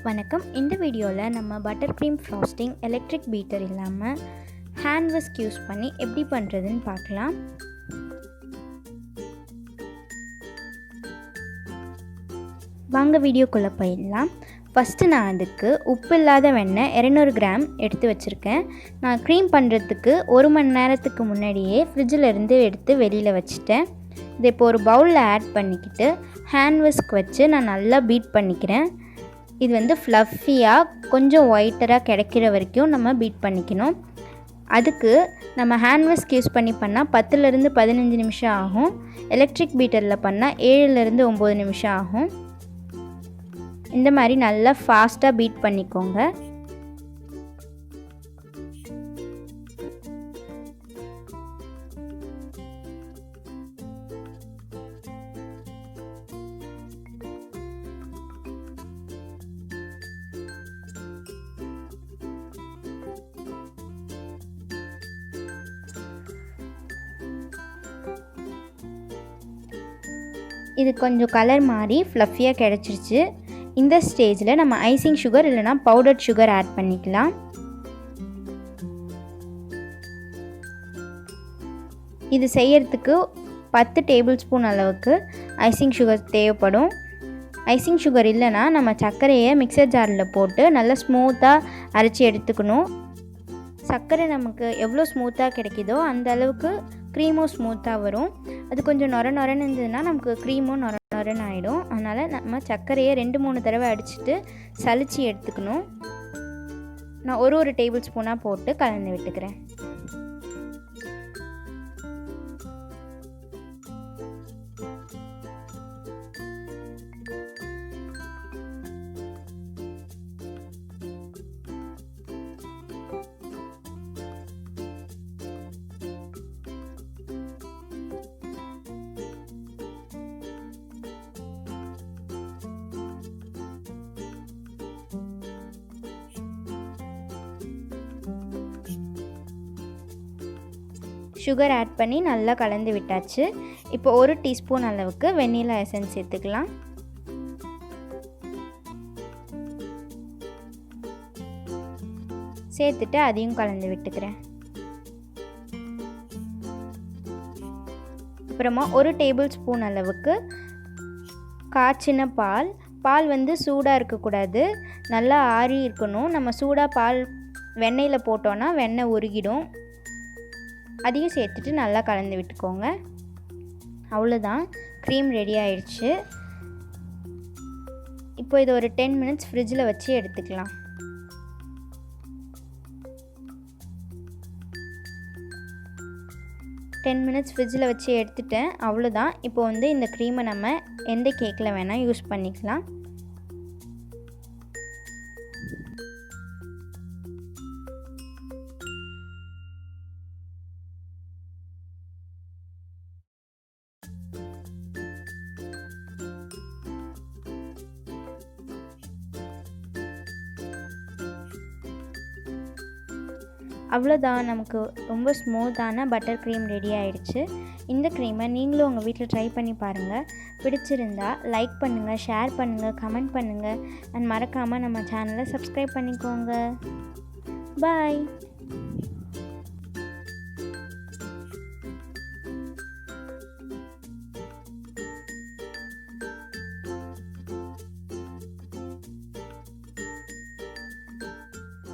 வணக்கம். இந்த வீடியோவில் நம்ம பட்டர்க்ரீம் ஃப்ராஸ்டிங் எலக்ட்ரிக் பீட்டர் இல்லாமல் ஹேண்ட் விஸ்க் யூஸ் பண்ணி எப்படி பண்ணுறதுன்னு பார்க்கலாம். வாங்க வீடியோக்குள்ளே போயிடலாம். ஃபஸ்ட்டு நான் அதுக்கு உப்பு இல்லாத வெண்ணெய் 200 கிராம் எடுத்து வச்சுருக்கேன். நான் க்ரீம் பண்ணுறதுக்கு 1 மணி நேரத்துக்கு முன்னாடியே ஃப்ரிட்ஜில் இருந்து எடுத்து வெளியில் வச்சுட்டேன். இதை இப்போ ஒரு பவுலில் ஆட் பண்ணிக்கிட்டு ஹேண்ட் விஸ்க் வச்சு நான் நல்லா பீட் பண்ணிக்கிறேன். இது ஃப்ளஃபியாக கொஞ்சம் ஒயிட்டராக கிடைக்கிற வரைக்கும் நம்ம பீட் பண்ணிக்கணும். அதுக்கு நம்ம ஹேண்ட் விஸ்க் யூஸ் பண்ணால் 10லேருந்து 15 நிமிஷம் ஆகும். எலக்ட்ரிக் பீட்டரில் பண்ணால் 7லேருந்து 9 நிமிஷம் ஆகும். இந்த மாதிரி நல்லா ஃபாஸ்ட்டாக பீட் பண்ணிக்கோங்க. இது கொஞ்சம் கலர் மாறி ஃப்ளஃபியாக கிடச்சிருச்சு. இந்த ஸ்டேஜில் நம்ம ஐசிங் சுகர் இல்லைனா பவுடர்ட் சுகர் ஆட் பண்ணிக்கலாம். இது செய்யறதுக்கு 10 டேபிள் ஸ்பூன் அளவுக்கு ஐசிங் சுகர் தேவைப்படும். ஐசிங் சுகர் இல்லைனா நம்ம சர்க்கரையை மிக்சர் ஜாரில் போட்டு நல்லா ஸ்மூத்தாக அரைச்சி எடுத்துக்கணும். சர்க்கரை நமக்கு எவ்வளோ ஸ்மூத்தாக கிடைக்குதோ அந்த அளவுக்கு க்ரீமும் ஸ்மூத்தாக வரும். அது கொஞ்சம் நொரன்னு இருந்ததுன்னா நமக்கு க்ரீமும் நொரன்னு ஆகிடும். அதனால் நம்ம சர்க்கரையை 2-3 தடவை அடிச்சுட்டு சலிச்சு எடுத்துக்கணும். நான் ஒரு டேபிள் ஸ்பூனாக போட்டு கலந்து விட்டுக்கிறேன். சுகர் ஆட் பண்ணி நல்லா கலந்து விட்டாச்சு. இப்போ 1 டீஸ்பூன் அளவுக்கு வெண்ணிலா எசன்ஸ் சேர்த்துக்கலாம். சேர்த்துட்டு அதையும் கலந்து விட்டுக்கிறேன். அப்புறமா 1 டேபிள் ஸ்பூன் அளவுக்கு காய்ச்சின பால் சூடாக இருக்கக்கூடாது, நல்லா ஆறி இருக்கணும். நம்ம சூடாக பால் வெண்ணெயில் போட்டோன்னா வெண்ணெய் உருகிடும். அதையும் சேர்த்துட்டு நல்லா கலந்து விட்டுக்கோங்க. அவ்வளோதான், க்ரீம் ரெடி ஆயிடுச்சு. இப்போ இதை ஒரு 10 மினிட்ஸ் ஃப்ரிட்ஜில் வச்சு எடுத்துக்கலாம். ஃப்ரிட்ஜில் வச்சு எடுத்துட்டேன். அவ்வளோதான். இப்போ இந்த க்ரீமை நம்ம எந்த கேக்கில் வேணால் யூஸ் பண்ணிக்கலாம். அவ்வளோதான், நமக்கு ரொம்ப ஸ்மூத்தான பட்டர் க்ரீம் ரெடி ஆகிடுச்சு. இந்த க்ரீமை நீங்களும் உங்கள் வீட்டில் ட்ரை பண்ணி பாருங்கள். பிடிச்சிருந்தா லைக் பண்ணுங்கள், ஷேர் பண்ணுங்கள், கமெண்ட் பண்ணுங்கள். அண்ட் மறக்காமல் நம்ம சேனலை சப்ஸ்கிரைப் பண்ணிக்கோங்க. பாய்.